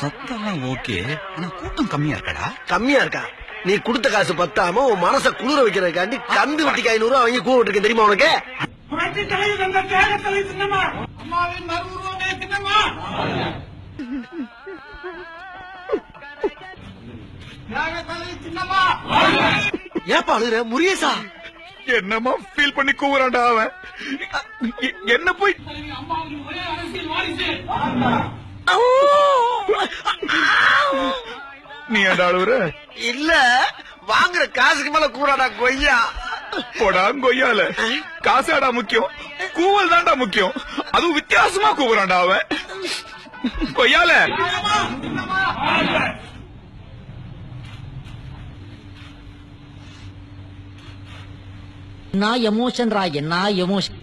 சத்தெல்லாம் okay, ஆனா கூட்டம் கம்மியா இருக்கடா. கம்மியா இருக்கா? நீ கொடுத்த காசு பத்தாம உன் மனச குளிர வைக்கிறதுக்காண்டி கந்து வெட்டிக்கு 500 ரூபா வாங்கி கூப்பிட்டு இருக்கேன் தெரியுமா உனக்கு? ஏப்பா அழுகுற முருகேசா? என்னமா ஃபீல் பண்ணி கூவுறான்டா அவன். என்ன போய் நீ ஏன்டா அழுகுற? இல்ல, வாங்குற காசுக்கு மேல கூறாடா கொய்யா. போடா கொய்யால, காசாடா முக்கியம், கூவல் தான்டா முக்கியம். அதுவும் வித்தியாசமா கூவுறான்டா அவன். கொய்யால என்ன எமோஷன் ரா, என்ன எமோஷன்.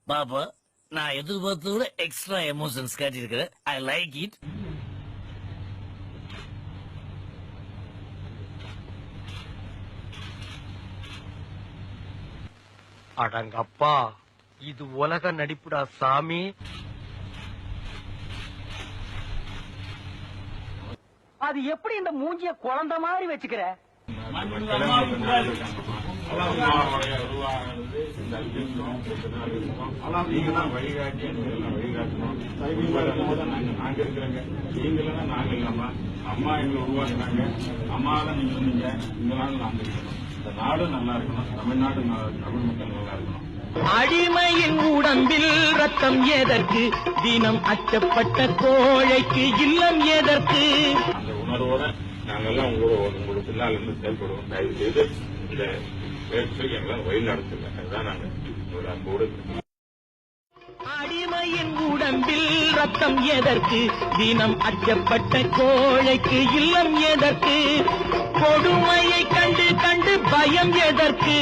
பாப்பா, நான் எதிர்பார்த்த விட எக்ஸ்ட்ரா எமோஷன்ஸ் காட்டியிருக்கிறேன். I like it. அடங்கப்பா, இது உலக நடிப்புடா சாமி. அது எப்படி இந்த மூஞ்சிய குழந்தை மாதிரி வச்சுக்கிற? வழிகாட்டி வழிகாட்டணும். நாங்க இருக்கிறோங்க, நீங்க நாங்க இல்லாம அம்மா எங்களை உருவாக்குனாங்க. அம்மாதான் நீங்க சொன்னீங்க, இந்த நாள் நாங்க இருக்கணும். இந்த நாடு நல்லா இருக்கணும், தமிழ்நாடு தமிழ் மக்கள் நல்லா இருக்கணும். அடிமையின் உடம்பில் ரத்தம் எதற்கு, தினம் அச்சப்பட்ட கோழைக்கு இல்லம் எதற்கு? அந்த உணர்வோட நாங்கெல்லாம் உங்களோட பின்னால் இருந்து செயல்படுவோம். தயவு செய்து இந்த முயற்சியை எங்களால் வழி நடத்துங்க. அதுதான் நாங்க உங்களோட அன்போடு. அடிமையின் உடம்பில் ரத்தம் எதற்கு, தினம் அச்சப்பட்ட கோழைக்கு இல்லம் எதற்கு? கொடுமையை கண்டு கண்டு பயம் எதற்கு,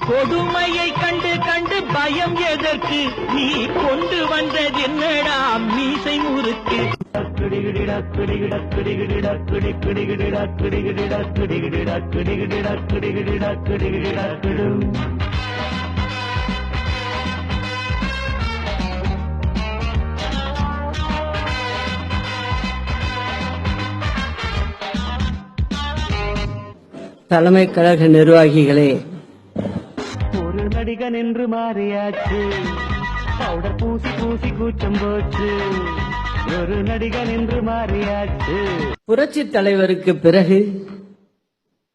கொடுமையை கண்டு கண்டு பயம் எதற்கு? நீ கொண்டு வந்தது என்னடா மீசை முறுக்கு? தலைமை கழக நிர்வாகிகளே, ஒரு நடிகன் என்று மாறியாச்சு, பவுடர் பூசி பூசி கூச்சம் போச்சு. ஒரு நடிகன் என்று மாறியாச்சு. புரட்சி தலைவருக்கு பிறகு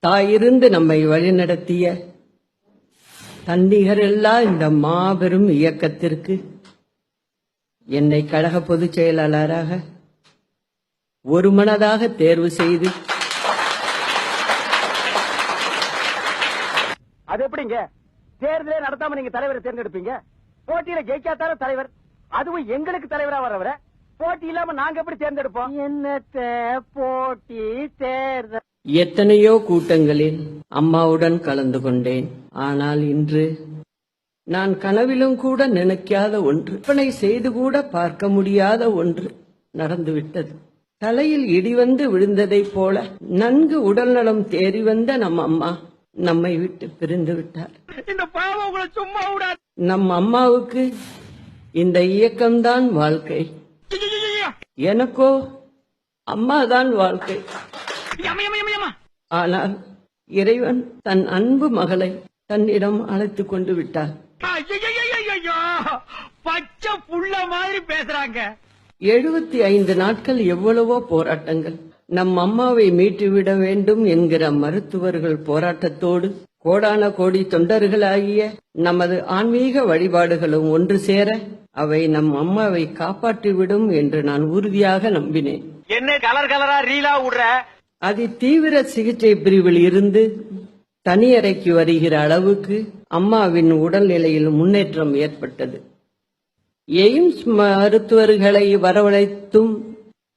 தாயிருந்து நம்மை வழிநடத்திய தன்னிகரில்லா இந்த மாபெரும் இயக்கத்திற்கு என்னை கழக பொதுச் செயலாளராக ஒருமனதாக தேர்வு செய்து, அது எப்படிங்க தேர்தலே நடத்தாம நீங்க தலைவரை தேர்ந்தெடுப்பீங்க? போட்டியில ஜெயிக்காதான தலைவர், அதுவும் எங்களுக்கு தலைவரா வரவர போட்டி இல்லாம நாங்க எப்படி தேர்ந்தெடுப்போம்? என்னத்த போட்டி தேர்தல். எத்தனையோ கூட்டங்களில் அம்மாவுடன் கலந்து கொண்டேன். ஆனால் இன்று நான் கனவிலும் கூட நினைக்காத ஒன்று, கற்பனை செய்து கூட பார்க்க முடியாத ஒன்று நடந்துவிட்டது. தலையில் இடிவந்து விழுந்ததைப் போல நன்கு உடல்நலம் தேறி வந்த நம் அம்மா நம்மை விட்டு பிரிந்து விட்டார். இந்த பாவம் உங்களை சும்மா விடாது. நம் அம்மாவுக்கு இந்த இயக்கம்தான் வாழ்க்கை, எனக்கோ அம்மாதான் வாழ்க்கை. ஆனால் இறைவன் தன் அன்பு மகளை தன்னிடம் அழைத்துக் கொண்டு விட்டார். பச்சை புள்ள மாதிரி பேசுறாங்க. 75 நாட்கள் எவ்வளவோ போராட்டங்கள். நம் அம்மாவை மீட்டுவிட வேண்டும் என்கிற மருத்துவர்கள் போராட்டத்தோடு கோடான கோடி தொண்டர்களாகிய நமது ஆன்மீக வழிபாடுகளும் ஒன்று சேர அவை நம் அம்மாவை காப்பாற்றிவிடும் என்று நான் உறுதியாக நம்பினேன். என்ன கலர் கலரா ரீலா விடுற? அதி தீவிர சிகிச்சை பிரிவில் இருந்து தனியறைக்கு வருகிற அளவுக்கு அம்மாவின் உடல்நிலையில் முன்னேற்றம் ஏற்பட்டது. எய்ம்ஸ் மருத்துவர்களை வரவழைத்தும்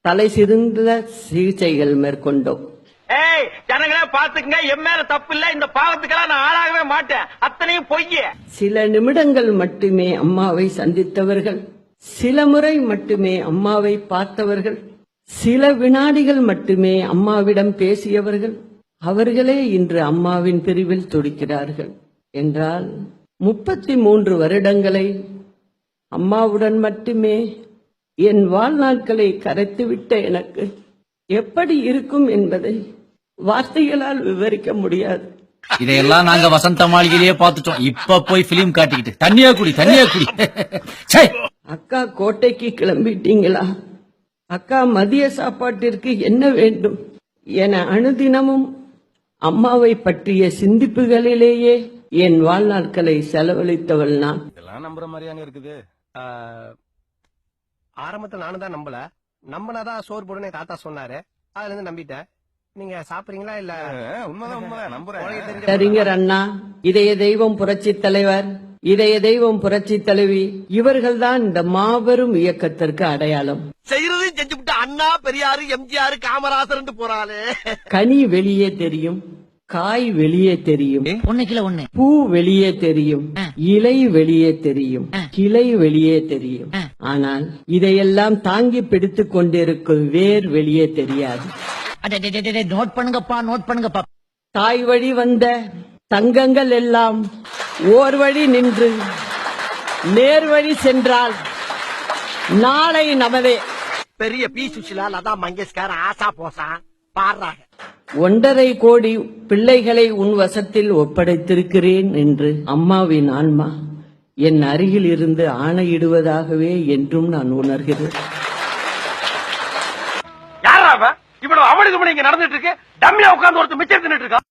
தலை சிறந்த சிகிச்சைகள் மேற்கொண்டோம். ஏய் ஜனங்களே பாத்துக்கங்க, என் மேல தப்பு இல்ல. இந்த பாவத்துக்கெல்லாம் நான் ஆளாகவே மாட்டேன். அத்தனையும் பொய்ய. சில நிமிடங்கள் மட்டுமே அம்மாவை சந்தித்தவர்கள், சில முறை மட்டுமே அம்மாவை பார்த்தவர்கள், சில வினாடிகள் மட்டுமே அம்மாவிடம் பேசியவர்கள், அவர்களே இன்று அம்மாவின் பிரிவில் துடிக்கிறார்கள் என்றால் 33 வருடங்களை அம்மாவுடன் மட்டுமே என் வாழ்நாட்களை கரைத்துவிட்ட எனக்கு எப்படி இருக்கும் என்பதை வார்த்தைகளால் விவரிக்க முடியாது. இதையெல்லாம் நாங்க வசந்த மாளிகையிலேயே பார்த்துட்டோம். இப்ப போய் பிலிம் காட்டிக்கிட்டு தண்ணியா குடி. ச்சே. அக்கா கோட்டைக்கு கிளம்பிட்டீங்களா? அக்கா மதிய சாப்பாட்டிற்கு என்ன வேண்டும் என அனுதினமும் அம்மாவை பற்றிய சிந்திப்புகளிலேயே என் வாழ்நாட்களை செலவழித்தவள் நான். இதெல்லாம் நம்புற மாதிரியாங்க இருக்குது. ஆரம்பத்துல நானும் தான் நம்பினாதான் சோறு போடுன்னு தாத்தா சொன்னாரு. அதுல இருந்து நம்பிட்டேன். நீங்க சாப்பிடுறீங்களா? இல்ல உண்மைதான் நம்புறேன். அறிஞர் அண்ணா, இதய தெய்வம் புரட்சி தலைவர், இதய தெய்வம் புரட்சி தலைவி, இவர்கள்தான் இந்த மாபெரும் இயக்கத்திற்கு அடையாளம். செய்யறதையும் செஞ்சுவிட்டு அண்ணா, பெரியாரு, எம்ஜிஆர், காமராசர் போறாளே. கனி வெளியே தெரியும், காய் வெளியே தெரியும், ஒண்ணுக்குல ஒண்ணு, பூ வெளியே தெரியும், இலை வெளியே தெரியும், கிளை வெளியே தெரியும். ஆனால் இதையெல்லாம் தாங்கி பிடித்துக் கொண்டிருக்கும் வேர் வெளியே தெரியாது. நோட் பண்ணுங்கப்பா. தாய் வழி வந்த தங்கங்கள் எல்லாம் ஓர் வழி நின்று நேர்வழி சென்றால் நாளை நமதே. பெரிய பி சுஷிலா, லதா மங்கேஷ்கர், ஆசா போசா பாடுறாங்க. 1.5 கோடி பிள்ளைகளை உன் வசத்தில் ஒப்படைத்திருக்கிறேன் என்று அம்மாவின் ஆன்மா என் அருகில் இருந்து ஆணையிடுவதாகவே என்றும் நான் உணர்கிறேன். யாரா இவ்வளவு அவனுக்கு இங்க நடந்துட்டு இருக்கு? டம்மியா உட்கார்ந்து ஒருத்தர் மிச்சம் தின்னுட்டு இருக்கா?